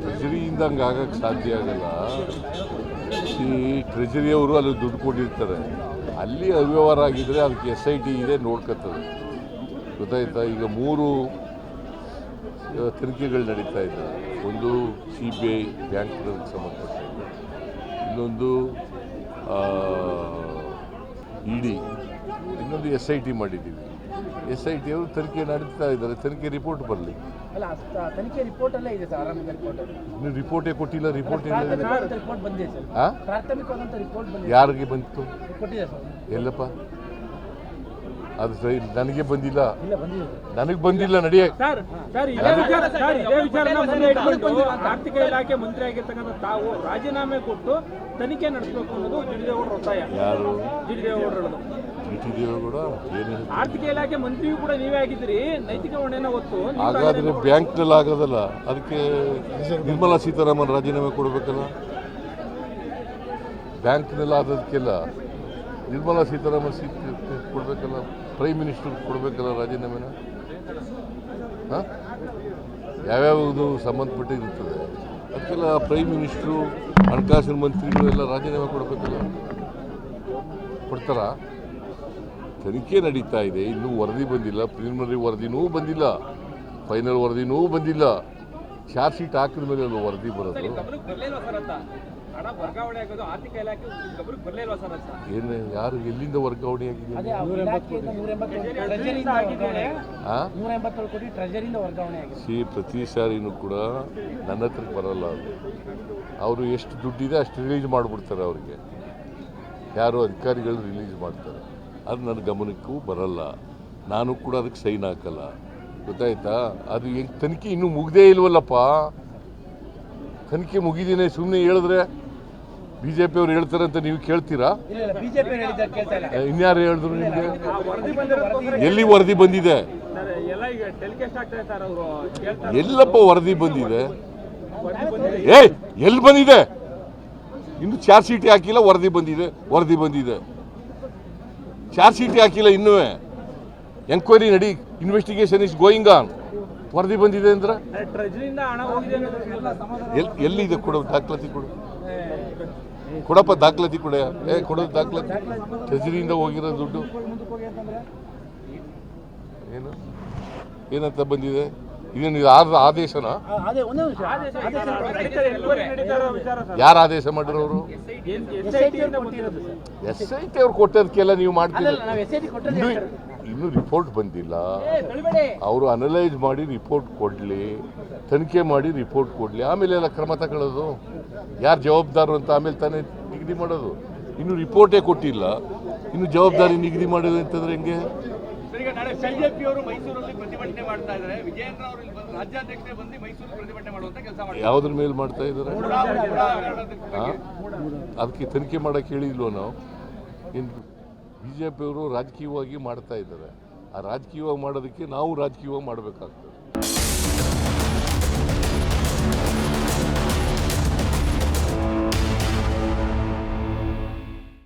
ಟ್ರೆಜರಿಯಿಂದ ಹಂಗೆ ಆಗಕ್ಕೆ ಸಾಧ್ಯ ಆಗಲ್ಲ. ಈ ಟ್ರೆಜರಿಯವರು ಅಲ್ಲಿ ದುಡ್ಡು ಕೊಟ್ಟಿರ್ತಾರೆ, ಅಲ್ಲಿ ಅವ್ಯವಹಾರ ಆಗಿದ್ದರೆ ಅದಕ್ಕೆ SIT ಇದೆ, ನೋಡ್ಕೊತದೆ. ಗೊತ್ತಾಯ್ತಾ? ಈಗ 3 ತನಿಖೆಗಳು ನಡೀತಾ ಇದ್ದಾರೆ. ಒಂದು CBI ಬ್ಯಾಂಕ್ಗಳಿಗೆ ಸಂಬಂಧಪಟ್ಟಿದೆ, ಇನ್ನೊಂದು ED, ಇನ್ನೊಂದು SIT ಮಾಡಿದ್ದೀವಿ. SIT ಅವರು ತನಿಖೆ ನಡೆಸ್ತಾ ಇದ್ದಾರೆ. ತನಿಖೆ ರಿಪೋರ್ಟ್ ಬರಲಿ. ತನಿಖೆ ರಿಪೋರ್ಟ್ ಅಲ್ಲೇ ಇದೆ ಸರ್. ನೀವು ರಿಪೋರ್ಟೇ ಕೊಟ್ಟಿಲ್ಲ. ರಿಪೋರ್ಟ್ ಪ್ರಾಥಮಿಕವಾದಂಥ ರಿಪೋರ್ಟ್ ಬಂದಿದೆ. ಯಾರಿಗೆ ಬಂತು? ಕೊಟ್ಟಿದೆ ಸರ್. ಎಲ್ಲಪ್ಪ? ಅದು ಸರಿ, ನನಗೆ ಬಂದಿಲ್ಲ. ಇಲ್ಲ, ಬಂದಿದೆ. ನನಗೆ ಬಂದಿಲ್ಲ. ನಡೆಯ ಆರ್ಥಿಕ ಇಲಾಖೆ ಮಂತ್ರಿ ಆಗಿರ್ತಕ್ಕಂಥ ತಾವು ರಾಜೀನಾಮೆ ಕೊಟ್ಟು ತನಿಖೆ ನಡೆಸಬೇಕು ಅನ್ನೋದು ಜಿಡಿದೇಗೌಡರ ಒತ್ತಾಯ. ಯಾರು? ಜಿಡಿದೇಗೌಡರು. ಜಿಟಿದೇವೇಗೌಡ ಏನು? ಆರ್ಥಿಕ ಇಲಾಖೆ ಮಂತ್ರಿಯೂ ಕೂಡ ನೀವೇ ಆಗಿದ್ದೀರಿ, ನೈತಿಕ ಹೊಣೆನ ಹೊತ್ತು. ಹಾಗಾದ್ರೆ ಬ್ಯಾಂಕ್ನಲ್ಲಿ ಆಗೋದಲ್ಲ, ಅದಕ್ಕೆ ನಿರ್ಮಲಾ ಸೀತಾರಾಮನ್ ರಾಜೀನಾಮೆ ಕೊಡಬೇಕಲ್ಲ. ಬ್ಯಾಂಕ್ನಲ್ಲಿ ಆದದಕ್ಕೆಲ್ಲ ನಿರ್ಮಲಾ ಸೀತಾರಾಮನ್ ಕೊಡಬೇಕಲ್ಲ, ಪ್ರೈಮ್ ಮಿನಿಸ್ಟರ್ ಕೊಡಬೇಕಲ್ಲ ರಾಜೀನಾಮೆನ. ಹಾಂ, ಯಾವ್ಯಾವುದು ಸಂಬಂಧಪಟ್ಟಿರುತ್ತದೆ ಅದಕ್ಕೆಲ್ಲ ಪ್ರೈಮ್ ಮಿನಿಸ್ಟ್ರು, ಹಣಕಾಸಿನ ಮಂತ್ರಿಗಳು ಎಲ್ಲ ರಾಜೀನಾಮೆ ಕೊಡಬೇಕಲ್ಲ. ಕೊಡ್ತಾರಾ? ತನಿಖೆ ನಡೀತಾ ಇದೆ, ಇನ್ನೂ ವರದಿ ಬಂದಿಲ್ಲ. ಪ್ರಿಲಿಮಿನರಿ ವರದಿನೂ ಬಂದಿಲ್ಲ, ಫೈನಲ್ ವರದಿನೂ ಬಂದಿಲ್ಲ. ಚಾರ್ಜ್ ಶೀಟ್ ಹಾಕಿದ ಮೇಲೆ ಒಂದು ವರದಿ ಬರೋದು. ಏನು, ಯಾರು, ಎಲ್ಲಿಂದ ವರ್ಗಾವಣೆ ಆಗಿದೆ? ಪ್ರತಿ ಸಾರಿನೂ ಕೂಡ ನನ್ನ ಹತ್ರಕ್ಕೆ ಬರಲ್ಲ. ಅವರು ಎಷ್ಟು ದುಡ್ಡಿದೆ ಅಷ್ಟು ರಿಲೀಸ್ ಮಾಡಿಬಿಡ್ತಾರೆ. ಅವ್ರಿಗೆ ಯಾರು ಅಧಿಕಾರಿಗಳು ರಿಲೀಸ್ ಮಾಡ್ತಾರೆ. ಅದು ನನ್ನ ಗಮನಕ್ಕೂ ಬರಲ್ಲ. ನಾನು ಕೂಡ ಅದಕ್ಕೆ ಸೈನ್ ಹಾಕಲ್ಲ. ಗೊತ್ತಾಯ್ತಾ? ಅದು ಹೆಂಗೆ ತನಿಖೆ ಇನ್ನೂ ಮುಗ್ದೇ ಇಲ್ವಲ್ಲಪ್ಪ. ತನಿಖೆ ಮುಗಿದೀನಿ ಸುಮ್ಮನೆ ಹೇಳಿದ್ರೆ BJP ಅವ್ರು ಹೇಳ್ತಾರೆ ಅಂತ ನೀವು ಕೇಳ್ತೀರಾ? ಇನ್ಯಾರು ಹೇಳಿದ್ರು ನಿಮಗೆ? ಎಲ್ಲಿ ವರದಿ ಬಂದಿದೆ? ಎಲ್ಲಪ್ಪ ವರದಿ ಬಂದಿದೆ? ಎಲ್ಲಿ ಬಂದಿದೆ? ಇನ್ನು ಚಾರ್ಜ್ ಶೀಟ್ ಹಾಕಿಲ್ಲ, ವರದಿ ಬಂದಿದೆ. ವರದಿ ಬಂದಿದೆ, ಚಾರ್ಜ್ ಶೀಟ್ ಹಾಕಿಲ್ಲ ಇನ್ನೂ. ಎಂಕ್ವೈರಿ ನಡಿ, ಇನ್ವೆಸ್ಟಿಗೇಷನ್ ಇಸ್ ಗೋಯಿಂಗ್ ಆನ್. ವರದಿ ಬಂದಿದೆ ಅಂದ್ರೆ ಎಲ್ಲಿದೆ? ಕೊಡು, ದಾಖಲಾತಿ ಕೊಡು. ಕೊಡಪ್ಪ ದಾಖಲಾತಿ ಕೊಡ. ಕೊಡೋದು ದಾಖಲಾತಿ. ಟ್ರೆಜರಿಯಿಂದ ಹೋಗಿರೋ ದುಡ್ಡು ಏನು ಏನಂತ ಬಂದಿದೆ? ಇದೇನು ಆದೇಶನ? ಯಾರು ಆದೇಶ ಮಾಡಿರೋರು? SIT ಅವ್ರು ಕೊಟ್ಟದಕ್ಕೆಲ್ಲ ನೀವು ಮಾಡ್ತೀರಿ. ಇನ್ನೂ ರಿಪೋರ್ಟ್ ಬಂದಿಲ್ಲ. ಅವರು ಅನಲೈಸ್ ಮಾಡಿ ರಿಪೋರ್ಟ್ ಕೊಡಲಿ, ತನಿಖೆ ಮಾಡಿ ರಿಪೋರ್ಟ್ ಕೊಡಲಿ, ಆಮೇಲೆ ಎಲ್ಲ ಕ್ರಮ ತಗೊಳ್ಳೋದು. ಯಾರು ಜವಾಬ್ದಾರರು ಅಂತ ಆಮೇಲೆ ತಾನೇ ನಿಗದಿ ಮಾಡೋದು. ಇನ್ನು ರಿಪೋರ್ಟೇ ಕೊಟ್ಟಿಲ್ಲ, ಇನ್ನು ಜವಾಬ್ದಾರಿ ನಿಗದಿ ಮಾಡೋದು ಅಂತಂದ್ರೆ ಹೆಂಗೆ? ಯಾವುದ್ರ ಮೇಲೆ ಮಾಡ್ತಾ ಇದ್ದಾರೆ? ಅದಕ್ಕೆ ತನಿಖೆ ಮಾಡಕ್ಕೆ ಹೇಳಿಲ್ವೋ ನಾವು? ಏನು BJP ಅವರು ರಾಜಕೀಯವಾಗಿ ಮಾಡ್ತಾ ಇದ್ದಾರೆ. ಆ ರಾಜಕೀಯವಾಗಿ ಮಾಡೋದಕ್ಕೆ ನಾವು ರಾಜಕೀಯವಾಗಿ ಮಾಡಬೇಕಾಗ್ತದೆ.